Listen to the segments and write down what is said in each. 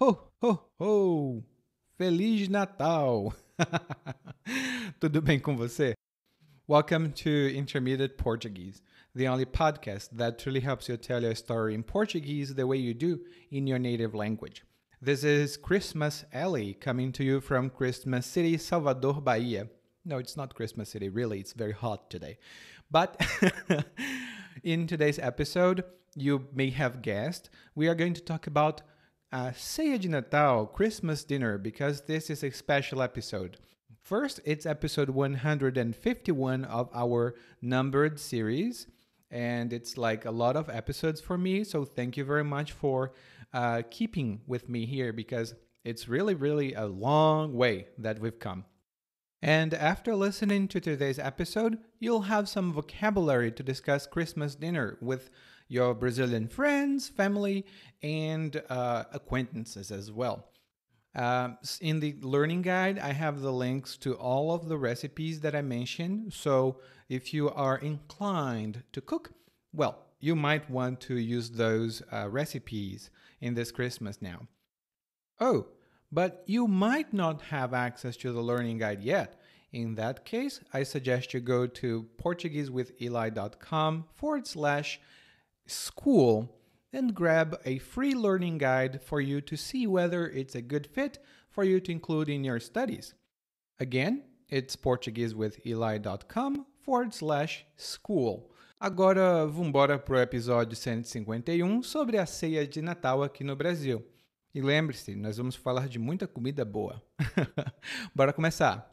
Ho, ho, ho! Feliz Natal! Tudo bem com você? Welcome to Intermediate Portuguese, the only podcast that truly helps you tell your story in Portuguese the way you do in your native language. This is Christmas Alley coming to you from Christmas City, Salvador, Bahia. No, it's not Christmas City, really, it's very hot today. But in today's episode, you may have guessed, we are going to talk about Ceia de Natal, Christmas dinner, because this is a special episode. First, it's episode 151 of our numbered series, and it's like a lot of episodes for me, so thank you very much for keeping with me here, because it's really, really a long way that we've come. And after listening to today's episode, you'll have some vocabulary to discuss Christmas dinner with your Brazilian friends, family, and acquaintances as well. In the learning guide, I have the links to all of the recipes that I mentioned. So if you are inclined to cook, well, you might want to use those recipes in this Christmas now. Oh, but you might not have access to the learning guide yet. In that case, I suggest you go to portuguesewitheli.com/school and grab a free learning guide for you to see whether it's a good fit for you to include in your studies. Again, it's portuguesewitheli.com/school. Agora, vambora pro episódio 151 sobre a ceia de Natal aqui no Brasil. E lembre-se, nós vamos falar de muita comida boa. Bora começar!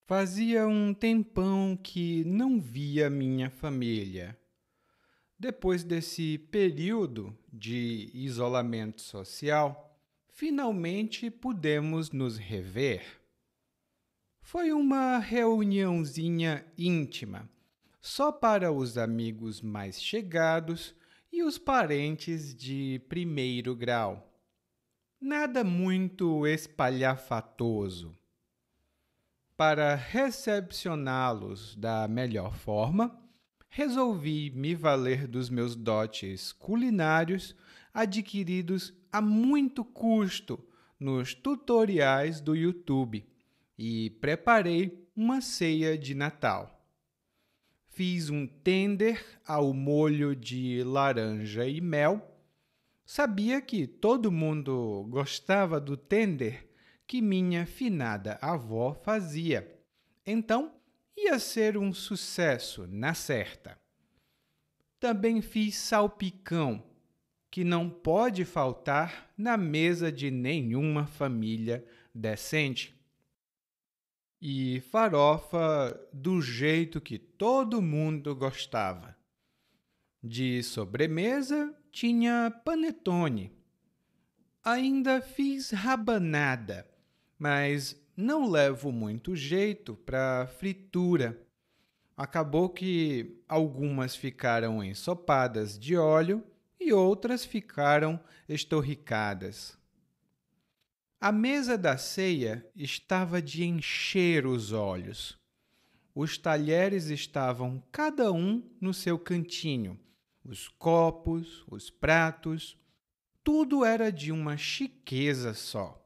Fazia um tempão que não via minha família. Depois desse período de isolamento social, finalmente pudemos nos rever. Foi uma reuniãozinha íntima, só para os amigos mais chegados e os parentes de primeiro grau. Nada muito espalhafatoso. Para recepcioná-los da melhor forma, resolvi me valer dos meus dotes culinários adquiridos a muito custo nos tutoriais do YouTube e preparei uma ceia de Natal. Fiz um tender ao molho de laranja e mel. Sabia que todo mundo gostava do tender que minha finada avó fazia. Então, ia ser um sucesso, na certa. Também fiz salpicão, que não pode faltar na mesa de nenhuma família decente. E farofa do jeito que todo mundo gostava. De sobremesa, tinha panetone. Ainda fiz rabanada, mas não levo muito jeito para fritura. Acabou que algumas ficaram ensopadas de óleo e outras ficaram estorricadas. A mesa da ceia estava de encher os olhos. Os talheres estavam cada um no seu cantinho. Os copos, os pratos, tudo era de uma chiqueza só.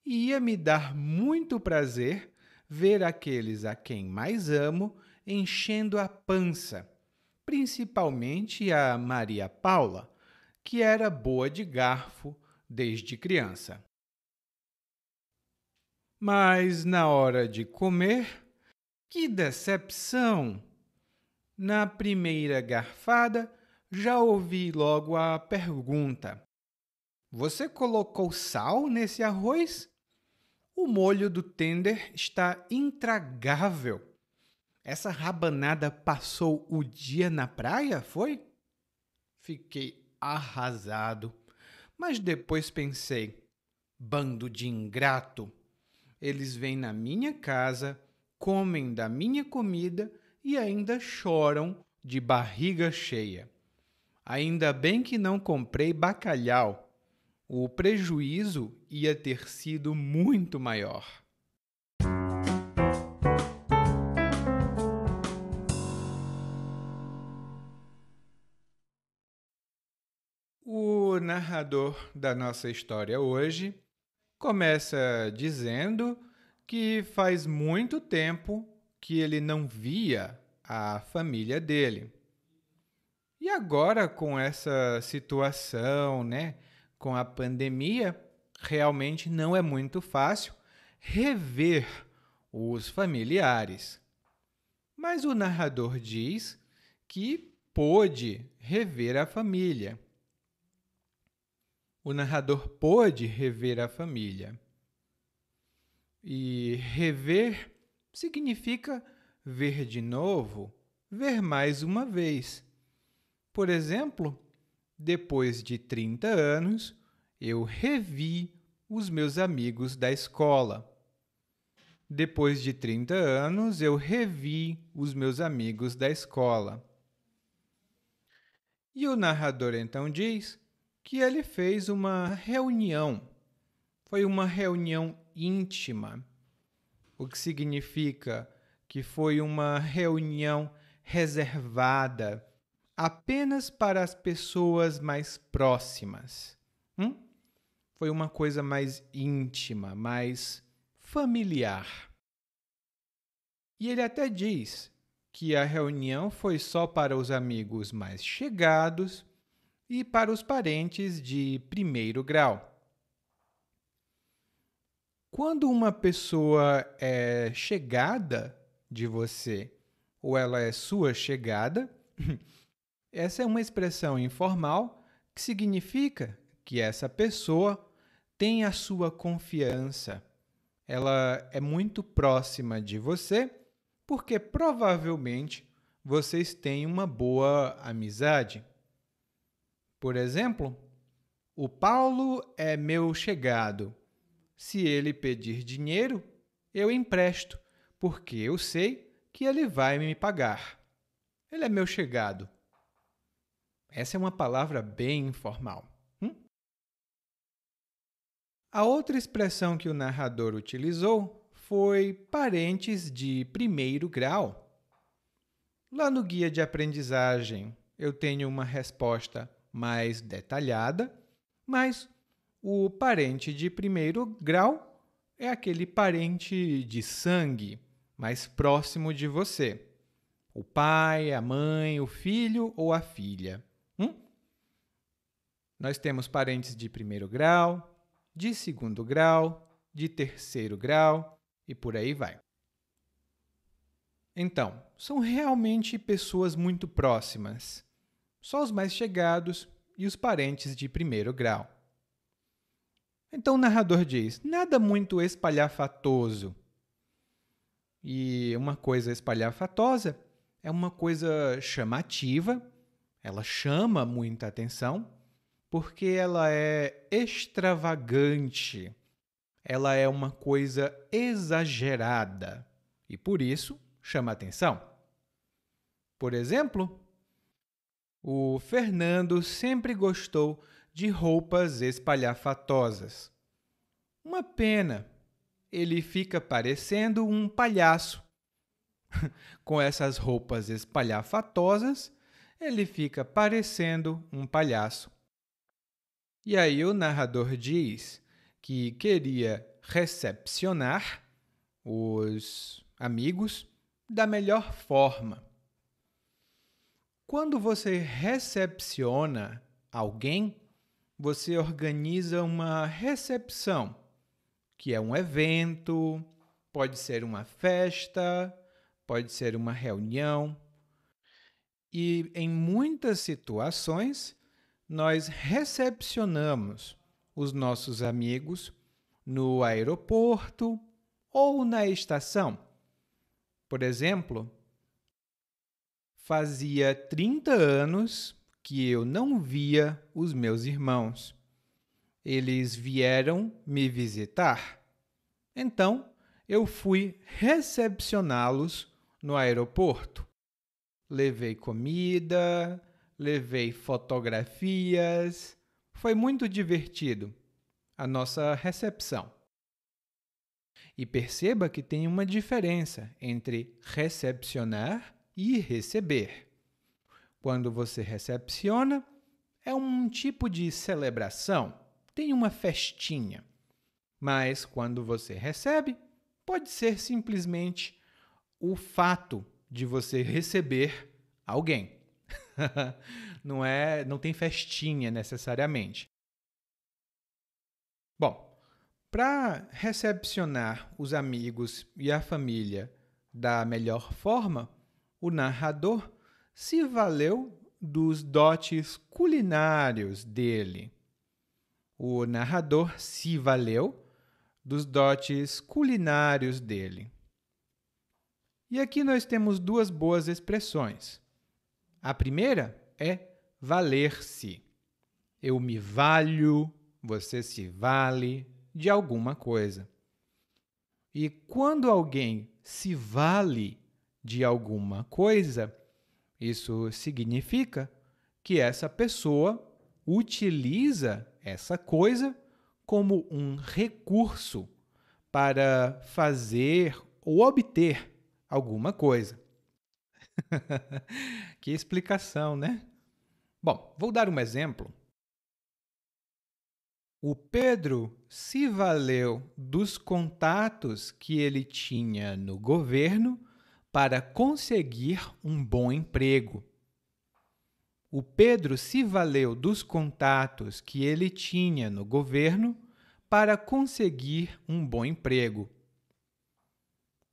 Ia me dar muito prazer ver aqueles a quem mais amo enchendo a pança, principalmente a Maria Paula, que era boa de garfo desde criança. Mas na hora de comer, que decepção! Na primeira garfada, já ouvi logo a pergunta: você colocou sal nesse arroz? O molho do tender está intragável. Essa rabanada passou o dia na praia, foi? Fiquei arrasado, mas depois pensei: bando de ingrato. Eles vêm na minha casa, comem da minha comida e ainda choram de barriga cheia. Ainda bem que não comprei bacalhau. O prejuízo ia ter sido muito maior. O narrador da nossa história hoje começa dizendo que faz muito tempo que ele não via a família dele. E agora, com essa situação, né, com a pandemia, realmente não é muito fácil rever os familiares. Mas o narrador diz que pôde rever a família. O narrador pôde rever a família. E rever significa ver de novo, ver mais uma vez. Por exemplo, depois de 30 anos, eu revi os meus amigos da escola. Depois de 30 anos, eu revi os meus amigos da escola. E o narrador então diz que ele fez uma reunião. Foi uma reunião íntima, o que significa que foi uma reunião reservada apenas para as pessoas mais próximas. Foi uma coisa mais íntima, mais familiar. E ele até diz que a reunião foi só para os amigos mais chegados e para os parentes de primeiro grau. Quando uma pessoa é chegada de você ou ela é sua chegada, essa é uma expressão informal que significa que essa pessoa tem a sua confiança. Ela é muito próxima de você porque provavelmente vocês têm uma boa amizade. Por exemplo, o Paulo é meu chegado. Se ele pedir dinheiro, eu empresto, porque eu sei que ele vai me pagar. Ele é meu chegado. Essa é uma palavra bem informal. A outra expressão que o narrador utilizou foi parentes de primeiro grau. Lá no guia de aprendizagem, eu tenho uma resposta mais detalhada, mas o parente de primeiro grau é aquele parente de sangue mais próximo de você. O pai, a mãe, o filho ou a filha. Nós temos parentes de primeiro grau, de segundo grau, de terceiro grau e por aí vai. Então, são realmente pessoas muito próximas. Só os mais chegados e os parentes de primeiro grau. Então o narrador diz, nada muito espalhafatoso. E uma coisa espalhafatosa é uma coisa chamativa, ela chama muita atenção, porque ela é extravagante, ela é uma coisa exagerada e, por isso, chama atenção. Por exemplo, o Fernando sempre gostou de roupas espalhafatosas. Uma pena, ele fica parecendo um palhaço. Com essas roupas espalhafatosas, ele fica parecendo um palhaço. E aí o narrador diz que queria recepcionar os amigos da melhor forma. Quando você recepciona alguém, você organiza uma recepção, que é um evento, pode ser uma festa, pode ser uma reunião. E em muitas situações, nós recepcionamos os nossos amigos no aeroporto ou na estação. Por exemplo, fazia 30 anos que eu não via os meus irmãos. Eles vieram me visitar. Então, eu fui recepcioná-los no aeroporto. Levei comida, levei fotografias. Foi muito divertido a nossa recepção. E perceba que tem uma diferença entre recepcionar e receber. Quando você recepciona, é um tipo de celebração, tem uma festinha. Mas quando você recebe, pode ser simplesmente o fato de você receber alguém. Não tem festinha necessariamente. Bom, para recepcionar os amigos e a família da melhor forma, o narrador se valeu dos dotes culinários dele. O narrador se valeu dos dotes culinários dele. E aqui nós temos duas boas expressões. A primeira é valer-se. Eu me valho, você se vale de alguma coisa. E quando alguém se vale de alguma coisa, isso significa que essa pessoa utiliza essa coisa como um recurso para fazer ou obter alguma coisa. Que explicação, né? Bom, vou dar um exemplo. O Pedro se valeu dos contatos que ele tinha no governo para conseguir um bom emprego. O Pedro se valeu dos contatos que ele tinha no governo para conseguir um bom emprego.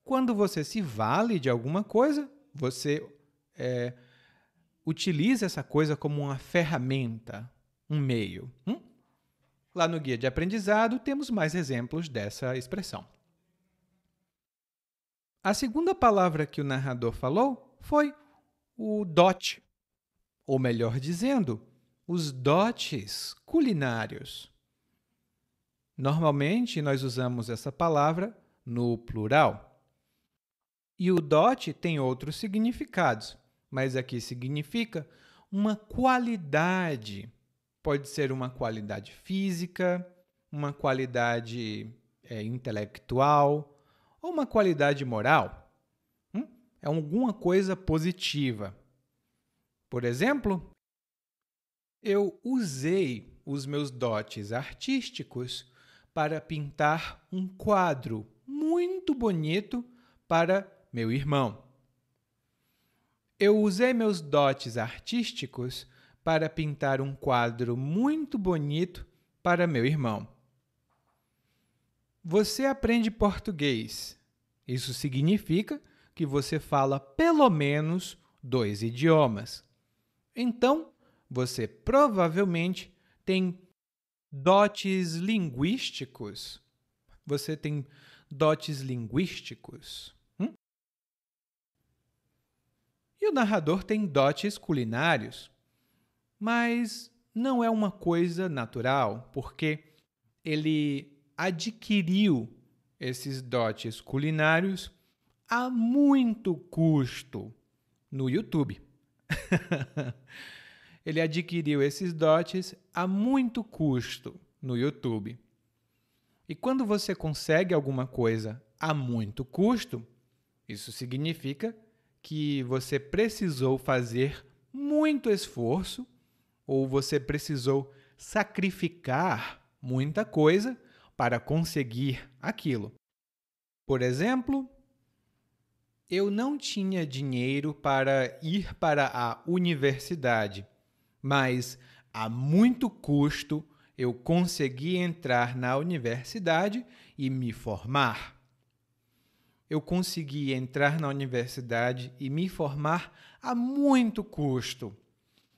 Quando você se vale de alguma coisa, você utiliza essa coisa como uma ferramenta, um meio. Lá no guia de aprendizado, temos mais exemplos dessa expressão. A segunda palavra que o narrador falou foi o dote, ou melhor dizendo, os dotes culinários. Normalmente, nós usamos essa palavra no plural. E o dote tem outros significados, mas aqui significa uma qualidade. Pode ser uma qualidade física, uma qualidade intelectual ou uma qualidade moral. É alguma coisa positiva. Por exemplo, eu usei os meus dotes artísticos para pintar um quadro muito bonito para meu irmão. Eu usei meus dotes artísticos para pintar um quadro muito bonito para meu irmão. Você aprende português. Isso significa que você fala pelo menos 2 idiomas. Então, você provavelmente tem dotes linguísticos. Você tem dotes linguísticos. E o narrador tem dotes culinários. Mas não é uma coisa natural, porque ele adquiriu esses dotes culinários a muito custo no YouTube. Ele adquiriu esses dotes a muito custo no YouTube. E quando você consegue alguma coisa a muito custo, isso significa que você precisou fazer muito esforço ou você precisou sacrificar muita coisa para conseguir aquilo. Por exemplo, eu não tinha dinheiro para ir para a universidade, mas a muito custo eu consegui entrar na universidade e me formar. Eu consegui entrar na universidade e me formar a muito custo.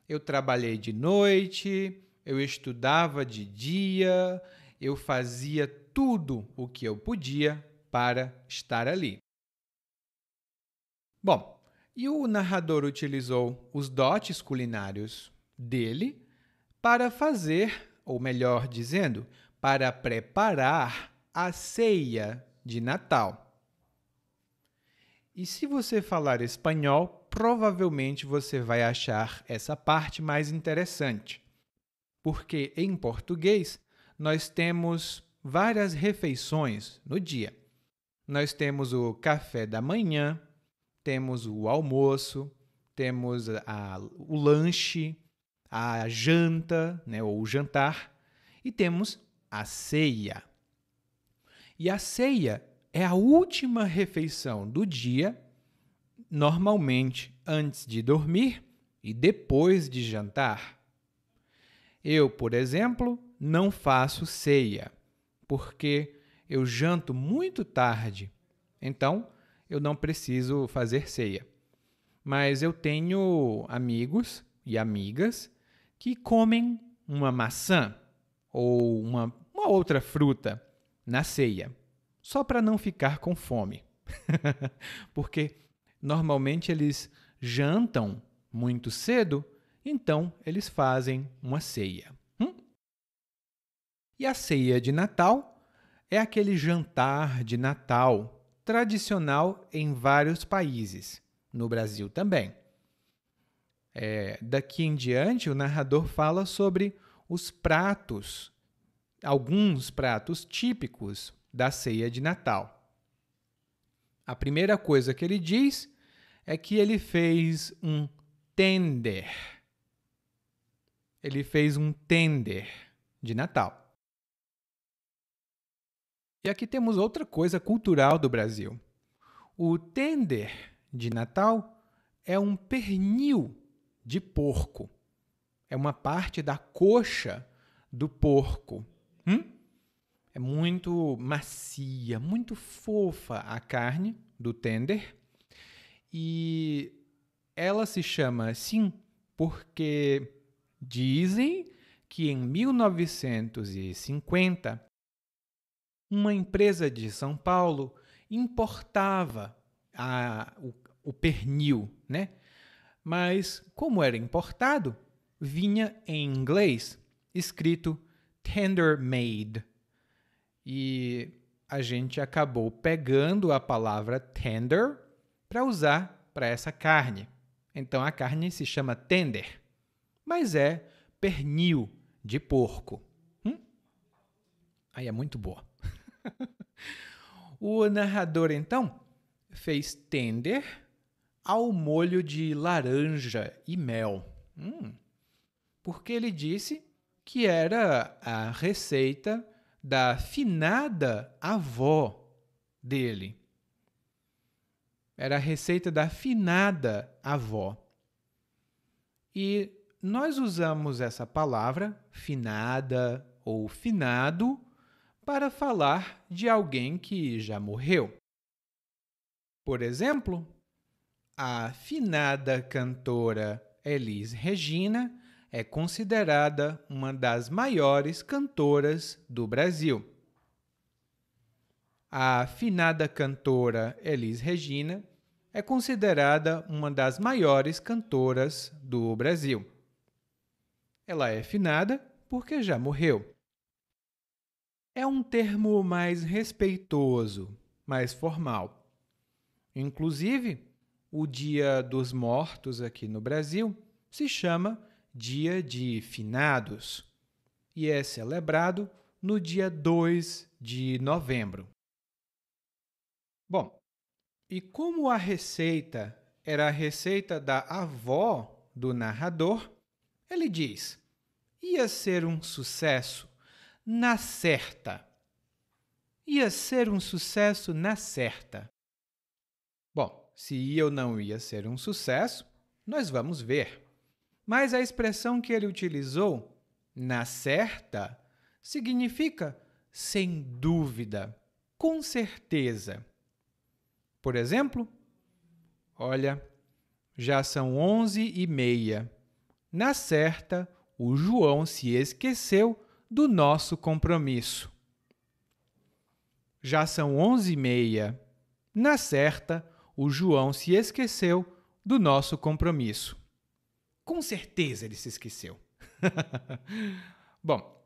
Eu trabalhei de noite, eu estudava de dia, eu fazia tudo o que eu podia para estar ali. Bom, e o narrador utilizou os dotes culinários dele para fazer, ou melhor dizendo, para preparar a ceia de Natal. E se você falar espanhol, provavelmente você vai achar essa parte mais interessante, porque em português nós temos várias refeições no dia. Nós temos o café da manhã, temos o almoço, temos o lanche, a janta, né, ou o jantar, e temos a ceia. E a ceia é a última refeição do dia, normalmente antes de dormir e depois de jantar. Eu, por exemplo, não faço ceia, porque eu janto muito tarde, então eu não preciso fazer ceia. Mas eu tenho amigos e amigas que comem uma maçã ou uma outra fruta na ceia, só para não ficar com fome. Porque normalmente eles jantam muito cedo, então eles fazem uma ceia. E a ceia de Natal é aquele jantar de Natal tradicional em vários países, no Brasil também. Daqui em diante, o narrador fala sobre os pratos, alguns pratos típicos da ceia de Natal. A primeira coisa que ele diz é que ele fez um tender. Ele fez um tender de Natal. E aqui temos outra coisa cultural do Brasil. O tender de Natal é um pernil de porco. É uma parte da coxa do porco. É muito macia, muito fofa a carne do tender. E ela se chama assim porque dizem que em 1950 uma empresa de São Paulo importava o pernil, né? Mas, como era importado, vinha em inglês escrito tender made. E a gente acabou pegando a palavra tender para usar para essa carne. Então, a carne se chama tender, mas é pernil de porco. Aí é muito boa. O narrador, então, fez tender ao molho de laranja e mel. Porque ele disse que era a receita da finada avó dele. Era a receita da finada avó. E nós usamos essa palavra, finada ou finado, para falar de alguém que já morreu. Por exemplo, a finada cantora Elis Regina é considerada uma das maiores cantoras do Brasil. A finada cantora Elis Regina é considerada uma das maiores cantoras do Brasil. Ela é finada porque já morreu. É um termo mais respeitoso, mais formal. Inclusive, o Dia dos Mortos aqui no Brasil se chama Dia de Finados e é celebrado no dia 2 de novembro. Bom, e como a receita era a receita da avó do narrador, ele diz: ia ser um sucesso na certa. Ia ser um sucesso na certa. Bom, se ia ou não ia ser um sucesso, nós vamos ver. Mas a expressão que ele utilizou, na certa, significa sem dúvida, com certeza. Por exemplo, olha, já são 11h30. Na certa, o João se esqueceu do nosso compromisso. Já são 11h30. Na certa, o João se esqueceu do nosso compromisso. Com certeza ele se esqueceu. Bom,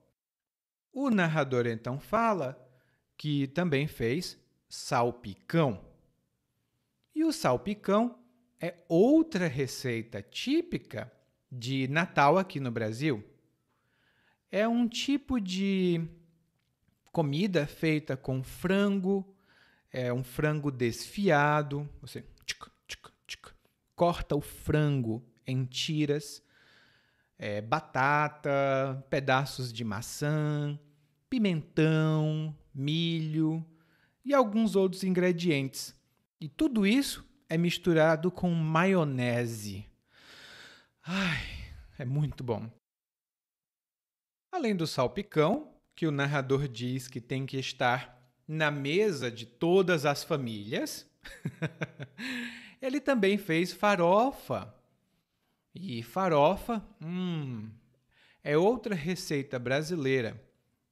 o narrador então fala que também fez salpicão. E o salpicão é outra receita típica de Natal aqui no Brasil. É um tipo de comida feita com frango, um frango desfiado. Você corta o frango em tiras batata, pedaços de maçã, pimentão, milho e alguns outros ingredientes. E tudo isso é misturado com maionese. Ai, é muito bom. Além do salpicão, que o narrador diz que tem que estar na mesa de todas as famílias, ele também fez farofa. E farofa, é outra receita brasileira.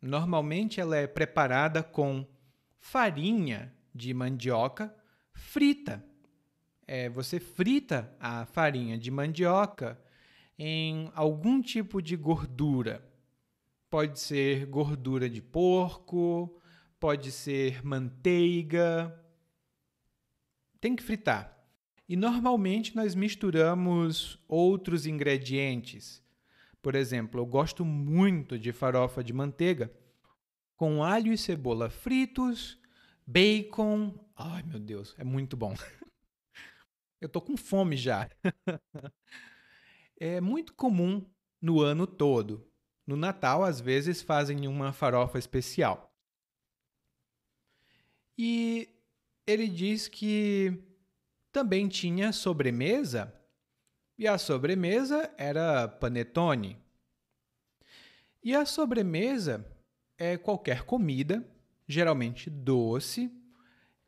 Normalmente ela é preparada com farinha de mandioca frita. Você frita a farinha de mandioca em algum tipo de gordura. Pode ser gordura de porco, pode ser manteiga. Tem que fritar. E normalmente nós misturamos outros ingredientes. Por exemplo, eu gosto muito de farofa de manteiga com alho e cebola fritos, bacon. Ai, meu Deus, é muito bom. Eu tô com fome já. É muito comum no ano todo. No Natal, às vezes, fazem uma farofa especial. E ele diz que também tinha sobremesa, e a sobremesa era panetone. E a sobremesa é qualquer comida, geralmente doce,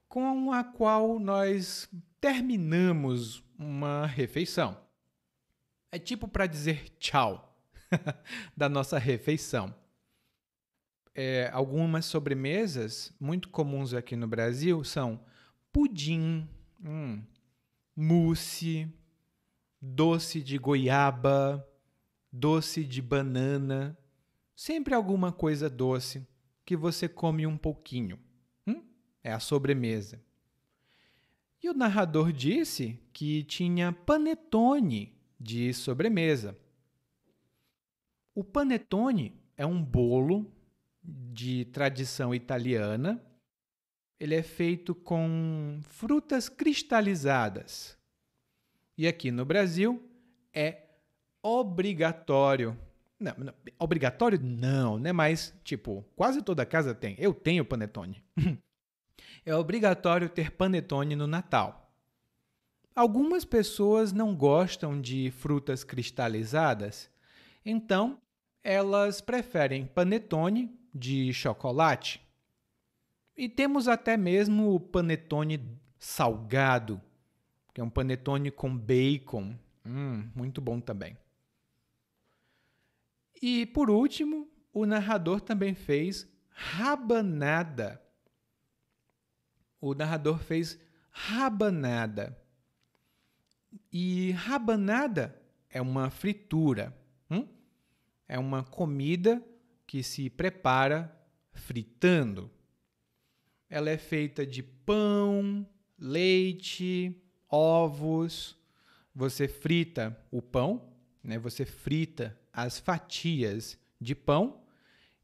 com a qual nós terminamos uma refeição. É tipo para dizer tchau da nossa refeição. Algumas sobremesas muito comuns aqui no Brasil são pudim, mousse, doce de goiaba, doce de banana, sempre alguma coisa doce que você come um pouquinho. É a sobremesa. E o narrador disse que tinha panetone de sobremesa. O panetone é um bolo de tradição italiana. Ele é feito com frutas cristalizadas. E aqui no Brasil é obrigatório. Não, obrigatório não, né? Mas, quase toda casa tem. Eu tenho panetone. É obrigatório ter panetone no Natal. Algumas pessoas não gostam de frutas cristalizadas, então elas preferem panetone de chocolate. E temos até mesmo o panetone salgado, que é um panetone com bacon. Muito bom também. E, por último, o narrador também fez rabanada. O narrador fez rabanada. E rabanada é uma fritura. É uma comida que se prepara fritando. Ela é feita de pão, leite, ovos. Você frita o pão, né? Você frita as fatias de pão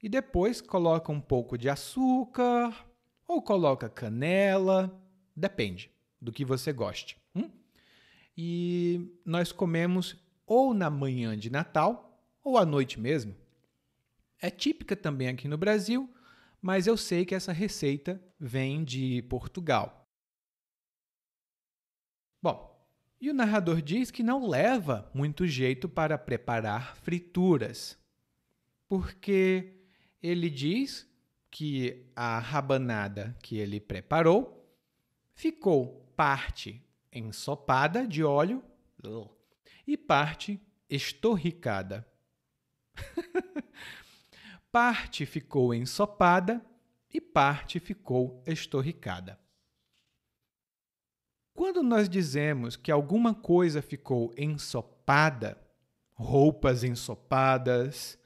e depois coloca um pouco de açúcar ou coloca canela, depende do que você goste. E nós comemos ou na manhã de Natal ou à noite mesmo. É típica também aqui no Brasil, mas eu sei que essa receita vem de Portugal. Bom, e o narrador diz que não leva muito jeito para preparar frituras, porque ele diz que a rabanada que ele preparou ficou parte ensopada de óleo e parte estorricada. Parte ficou ensopada e parte ficou estorricada. Quando nós dizemos que alguma coisa ficou ensopada, roupas ensopadas,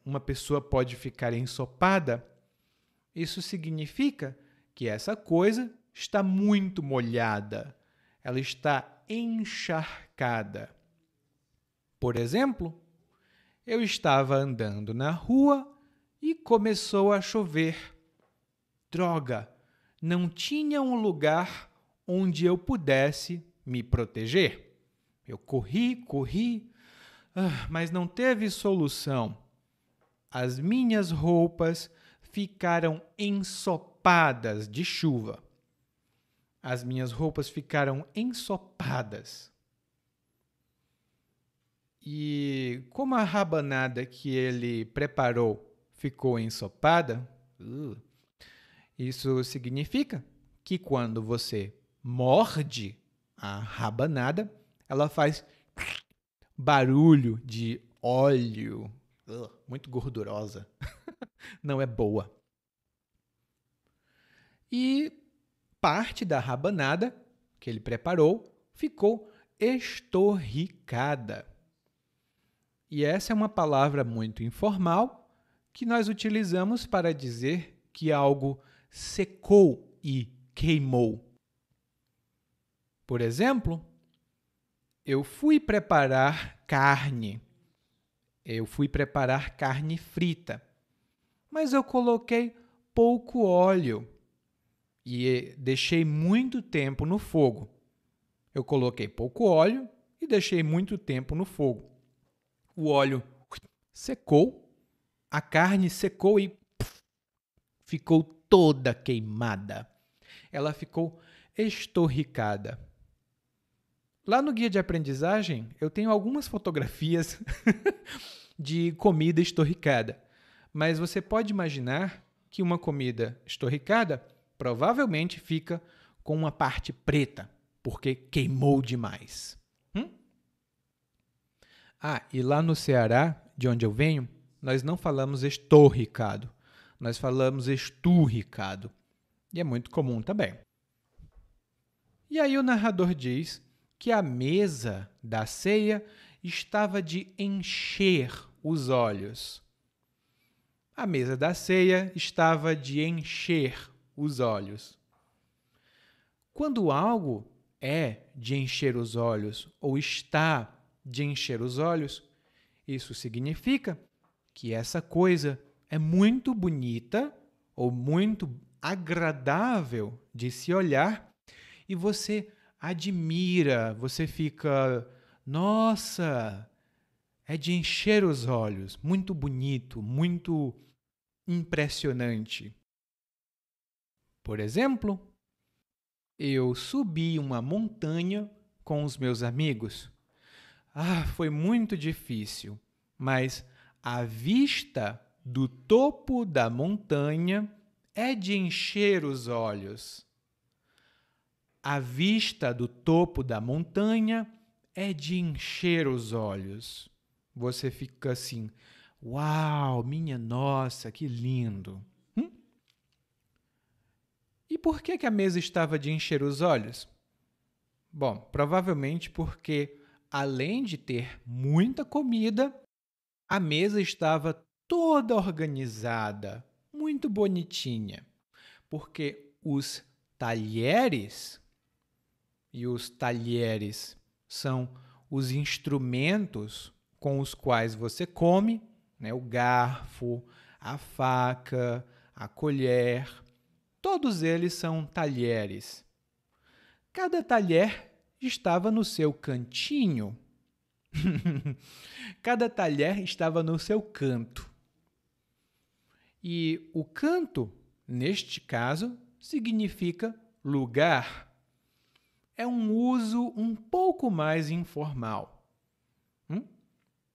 uma pessoa pode ficar ensopada, isso significa que essa coisa está muito molhada, ela está encharcada. Por exemplo, eu estava andando na rua e começou a chover. Droga, não tinha um lugar onde eu pudesse me proteger. Eu corri, Mas não teve solução. As minhas roupas ficaram ensopadas de chuva. As minhas roupas ficaram ensopadas. E como a rabanada que ele preparou ficou ensopada, isso significa que quando você morde a rabanada, ela faz barulho de óleo. Muito gordurosa. Não é boa. E parte da rabanada que ele preparou ficou estorricada. E essa é uma palavra muito informal que nós utilizamos para dizer que algo secou e queimou. Por exemplo, eu fui preparar carne. Eu fui preparar carne frita, mas eu coloquei pouco óleo e deixei muito tempo no fogo. Eu coloquei pouco óleo e deixei muito tempo no fogo. O óleo secou, a carne secou e ficou toda queimada. Ela ficou estorricada. Lá no guia de aprendizagem, eu tenho algumas fotografias de comida estorricada. Mas você pode imaginar que uma comida estorricada provavelmente fica com uma parte preta, porque queimou demais. E lá no Ceará, de onde eu venho, nós não falamos estorricado, nós falamos esturricado. E é muito comum também. E aí o narrador diz que a mesa da ceia estava de encher os olhos. A mesa da ceia estava de encher os olhos. Quando algo é de encher os olhos ou está de encher os olhos, isso significa que essa coisa é muito bonita ou muito agradável de se olhar e você admira, você fica, nossa, é de encher os olhos, muito bonito, muito impressionante. Por exemplo, eu subi uma montanha com os meus amigos. Foi muito difícil, mas a vista do topo da montanha é de encher os olhos. A vista do topo da montanha é de encher os olhos. Você fica assim, uau, minha nossa, que lindo. E por que a mesa estava de encher os olhos? Bom, provavelmente porque, além de ter muita comida, a mesa estava toda organizada, muito bonitinha. Porque os talheres são os instrumentos com os quais você come, né? O garfo, a faca, a colher, todos eles são talheres. Cada talher estava no seu cantinho. Cada talher estava no seu canto. E o canto, neste caso, significa lugar. É um uso um pouco mais informal.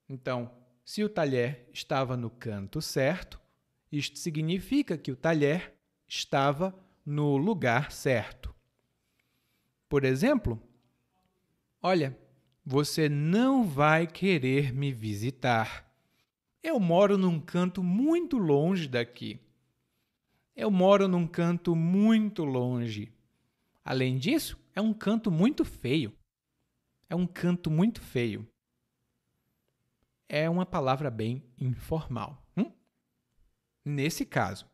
Então, se o talher estava no canto certo, isto significa que o talher estava no lugar certo. Por exemplo, olha, você não vai querer me visitar. Eu moro num canto muito longe daqui. Eu moro num canto muito longe. Além disso, é um canto muito feio. É um canto muito feio. É uma palavra bem informal. Nesse caso.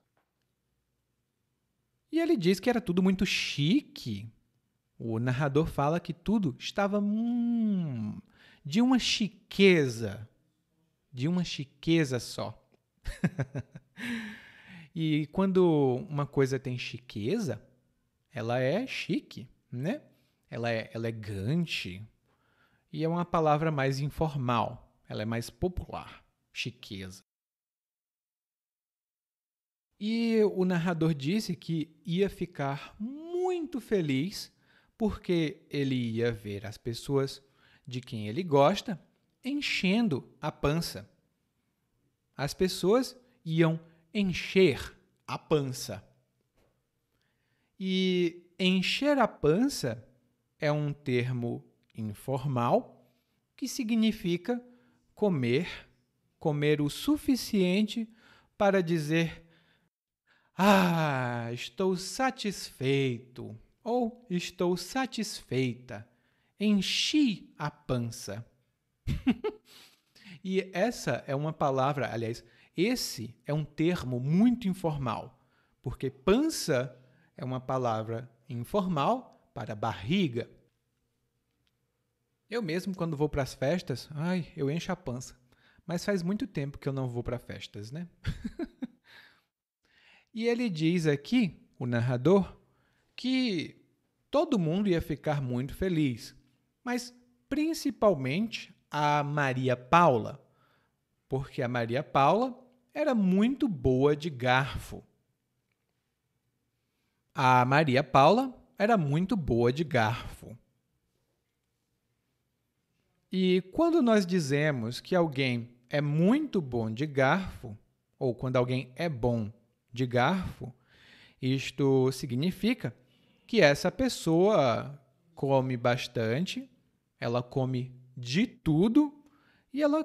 E ele diz que era tudo muito chique. O narrador fala que tudo estava de uma chiqueza só. E quando uma coisa tem chiqueza, ela é chique, né? Ela é elegante e é uma palavra mais informal. ela é mais popular, chiqueza. E o narrador disse que ia ficar muito feliz porque ele ia ver as pessoas de quem ele gosta enchendo a pança. As pessoas iam encher a pança. E encher a pança é um termo informal que significa comer o suficiente para dizer: "Ah, estou satisfeito" ou "estou satisfeita". Enchi a pança. E essa é uma palavra, aliás, esse é um termo muito informal, porque pança é uma palavra informal para barriga. Eu mesmo, quando vou para as festas, eu encho a pança. Mas faz muito tempo que eu não vou para festas, né? E ele diz aqui, o narrador, que todo mundo ia ficar muito feliz, mas principalmente a Maria Paula, porque a Maria Paula era muito boa de garfo. A Maria Paula era muito boa de garfo. E quando nós dizemos que alguém é muito bom de garfo, ou quando alguém é bom de garfo, isto significa que essa pessoa come bastante, ela come de tudo e ela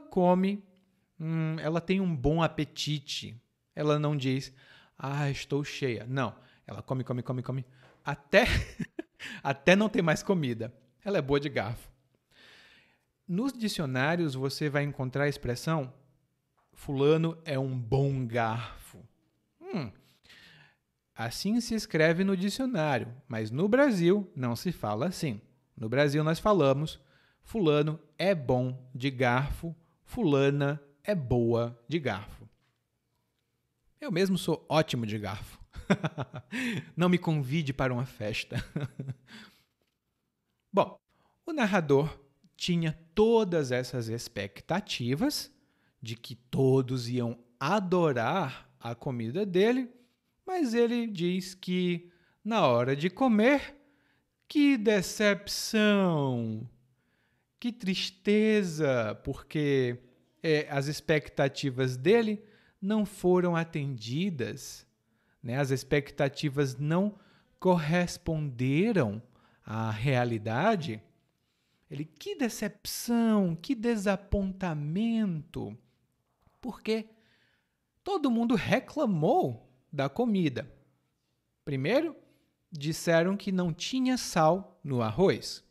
tem um bom apetite. Ela não diz, estou cheia. Não, ela come, até, até não ter mais comida. Ela é boa de garfo. Nos dicionários você vai encontrar a expressão fulano é um bom garfo. Assim se escreve no dicionário, mas no Brasil não se fala assim. No Brasil nós falamos fulano é bom de garfo, fulana é boa de garfo. Eu mesmo sou ótimo de garfo. Não me convide para uma festa. Bom, o narrador tinha todas essas expectativas de que todos iam adorar a comida dele, mas ele diz que, na hora de comer, que decepção, que tristeza, porque as expectativas dele não foram atendidas, né? As expectativas não corresponderam à realidade. Que decepção, que desapontamento, porque todo mundo reclamou da comida. Primeiro, disseram que não tinha sal no arroz.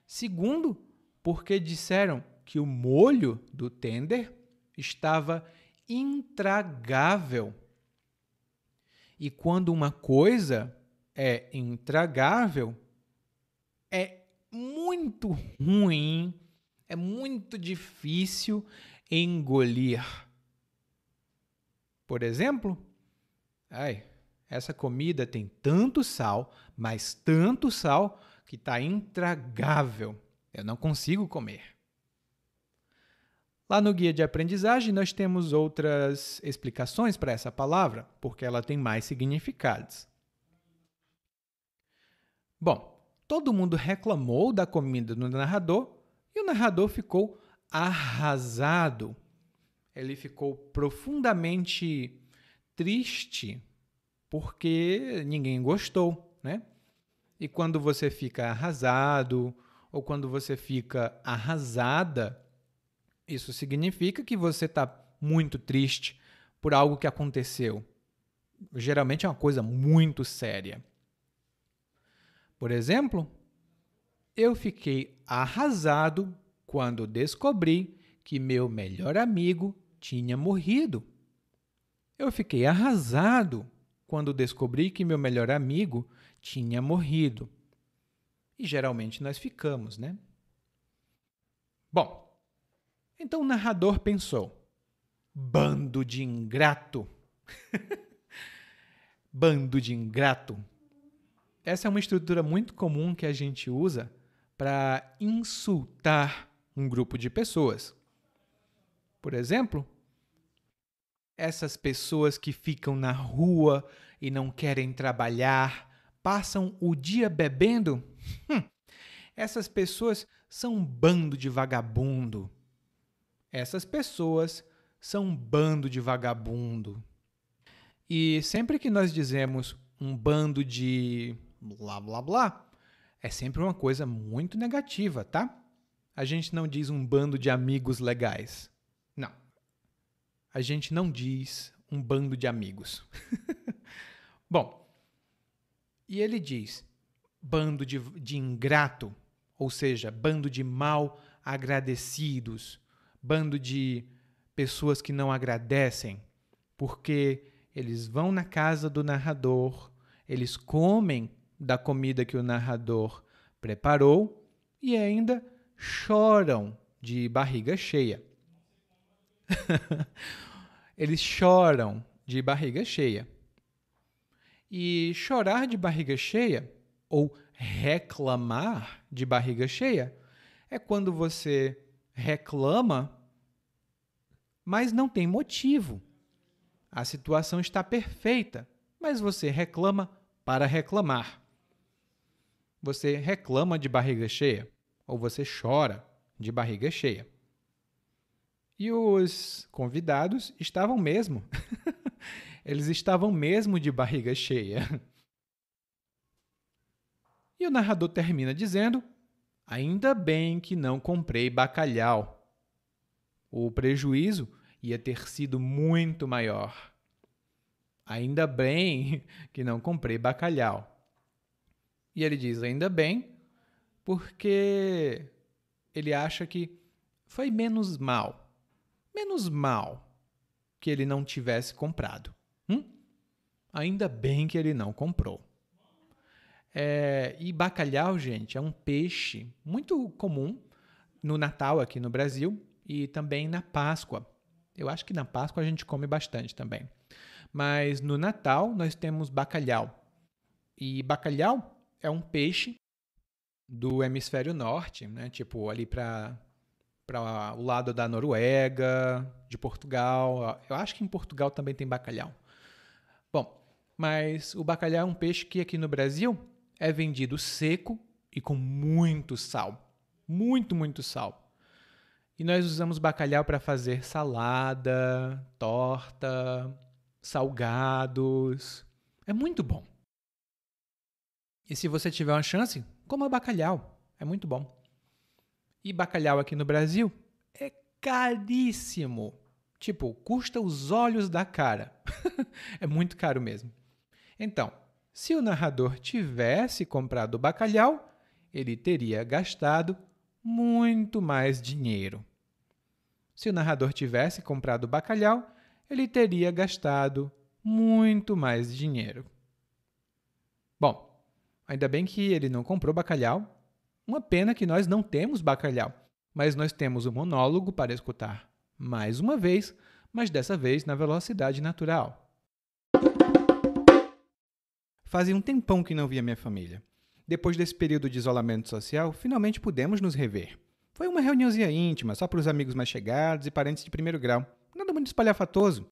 Segundo, porque disseram que o molho do tender estava intragável. E quando uma coisa é intragável, é muito ruim, é muito difícil engolir. Por exemplo, essa comida tem tanto sal, mas tanto sal, que está intragável. Eu não consigo comer. Lá no guia de aprendizagem, nós temos outras explicações para essa palavra, porque ela tem mais significados. Bom, todo mundo reclamou da comida do narrador e o narrador ficou arrasado. Ele ficou profundamente triste porque ninguém gostou, né? E quando você fica arrasado ou quando você fica arrasada, isso significa que você está muito triste por algo que aconteceu. Geralmente é uma coisa muito séria. Por exemplo, eu fiquei arrasado quando descobri que meu melhor amigo tinha morrido. Eu fiquei arrasado quando descobri que meu melhor amigo tinha morrido. E geralmente nós ficamos, né? Bom, então o narrador pensou: bando de ingrato. Bando de ingrato. Essa é uma estrutura muito comum que a gente usa para insultar um grupo de pessoas. Por exemplo, essas pessoas que ficam na rua e não querem trabalhar, passam o dia bebendo? Essas pessoas são um bando de vagabundo. Essas pessoas são um bando de vagabundo. E sempre que nós dizemos um bando de blá blá blá, é sempre uma coisa muito negativa, tá? A gente não diz um bando de amigos legais. Não. A gente não diz um bando de amigos. Bom, e ele diz bando de ingrato, ou seja, bando de mal agradecidos, bando de pessoas que não agradecem, porque eles vão na casa do narrador, eles comem da comida que o narrador preparou e ainda choram de barriga cheia. Eles choram de barriga cheia. E chorar de barriga cheia, ou reclamar de barriga cheia, é quando você reclama, mas não tem motivo. A situação está perfeita, mas você reclama para reclamar. Você reclama de barriga cheia, ou você chora de barriga cheia. E os convidados estavam mesmo. Eles estavam mesmo de barriga cheia. E o narrador termina dizendo: ainda bem que não comprei bacalhau. O prejuízo ia ter sido muito maior. Ainda bem que não comprei bacalhau. E ele diz ainda bem porque ele acha que foi menos mal que ele não tivesse comprado. Ainda bem que ele não comprou. E bacalhau, gente, é um peixe muito comum no Natal aqui no Brasil e também na Páscoa. Eu acho que na Páscoa a gente come bastante também. Mas no Natal nós temos bacalhau. E bacalhau é um peixe do hemisfério norte, né? Tipo ali para o lado da Noruega, de Portugal. Eu acho que em Portugal também tem bacalhau. Bom, mas o bacalhau é um peixe que aqui no Brasil é vendido seco e com muito sal. Muito, muito sal. E nós usamos bacalhau para fazer salada, torta, salgados. É muito bom. E se você tiver uma chance, coma bacalhau. É muito bom. E bacalhau aqui no Brasil é caríssimo. Tipo, custa os olhos da cara. É muito caro mesmo. Então, se o narrador tivesse comprado o bacalhau, ele teria gastado muito mais dinheiro. Se o narrador tivesse comprado o bacalhau, ele teria gastado muito mais dinheiro. Bom, ainda bem que ele não comprou bacalhau. Uma pena que nós não temos bacalhau, mas nós temos o monólogo para escutar mais uma vez, mas dessa vez na velocidade natural. Fazia um tempão que não via minha família. Depois desse período de isolamento social, finalmente pudemos nos rever. Foi uma reuniãozinha íntima, só para os amigos mais chegados e parentes de primeiro grau. Nada muito espalhafatoso.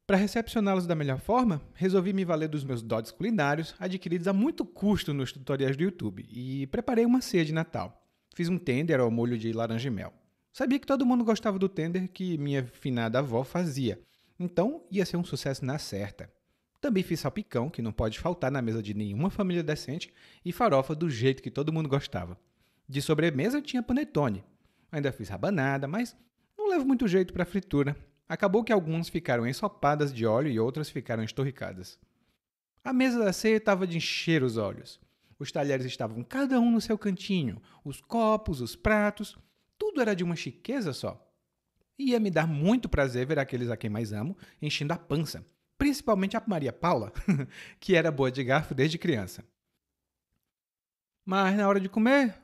Para recepcioná-los da melhor forma, resolvi me valer dos meus dotes culinários, adquiridos a muito custo nos tutoriais do YouTube, e preparei uma ceia de Natal. Fiz um tender ao molho de laranja e mel. Sabia que todo mundo gostava do tender que minha finada avó fazia, então ia ser um sucesso na certa. Também fiz salpicão, que não pode faltar na mesa de nenhuma família decente, e farofa do jeito que todo mundo gostava. De sobremesa tinha panetone. Ainda fiz rabanada, mas não levo muito jeito para fritura. Acabou que algumas ficaram ensopadas de óleo e outras ficaram estorricadas. A mesa da ceia estava de encher os olhos. Os talheres estavam cada um no seu cantinho, os copos, os pratos, tudo era de uma chiqueza só. Ia me dar muito prazer ver aqueles a quem mais amo enchendo a pança, principalmente a Maria Paula, que era boa de garfo desde criança. Mas na hora de comer,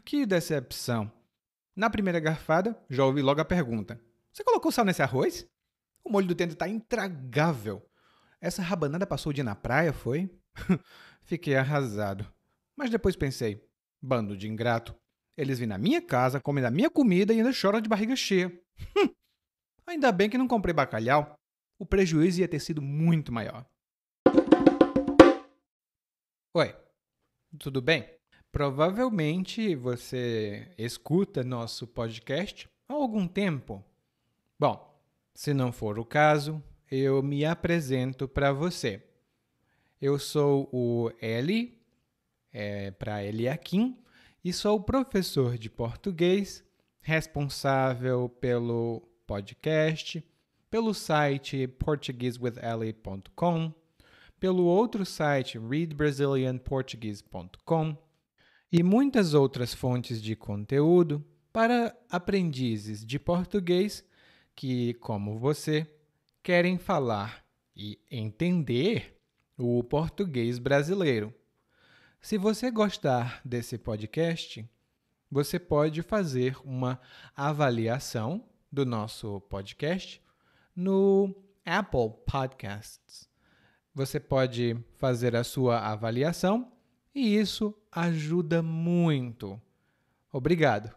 que decepção. Na primeira garfada, já ouvi logo a pergunta: você colocou sal nesse arroz? O molho do tender está intragável. Essa rabanada passou o dia na praia, foi? Fiquei arrasado. Mas depois pensei: bando de ingrato. Eles vêm na minha casa, comem da minha comida e ainda choram de barriga cheia. Ainda bem que não comprei bacalhau. O prejuízo ia ter sido muito maior. Oi, tudo bem? Provavelmente você escuta nosso podcast há algum tempo. Bom, se não for o caso, eu me apresento para você. Eu sou o Eli, para Eliakim, e sou professor de português, responsável pelo podcast, pelo site portuguesewitheli.com, pelo outro site readbrazilianportuguese.com e muitas outras fontes de conteúdo para aprendizes de português que, como você, querem falar e entender o português brasileiro. Se você gostar desse podcast, você pode fazer uma avaliação do nosso podcast no Apple Podcasts. Você pode fazer a sua avaliação e isso ajuda muito. Obrigado.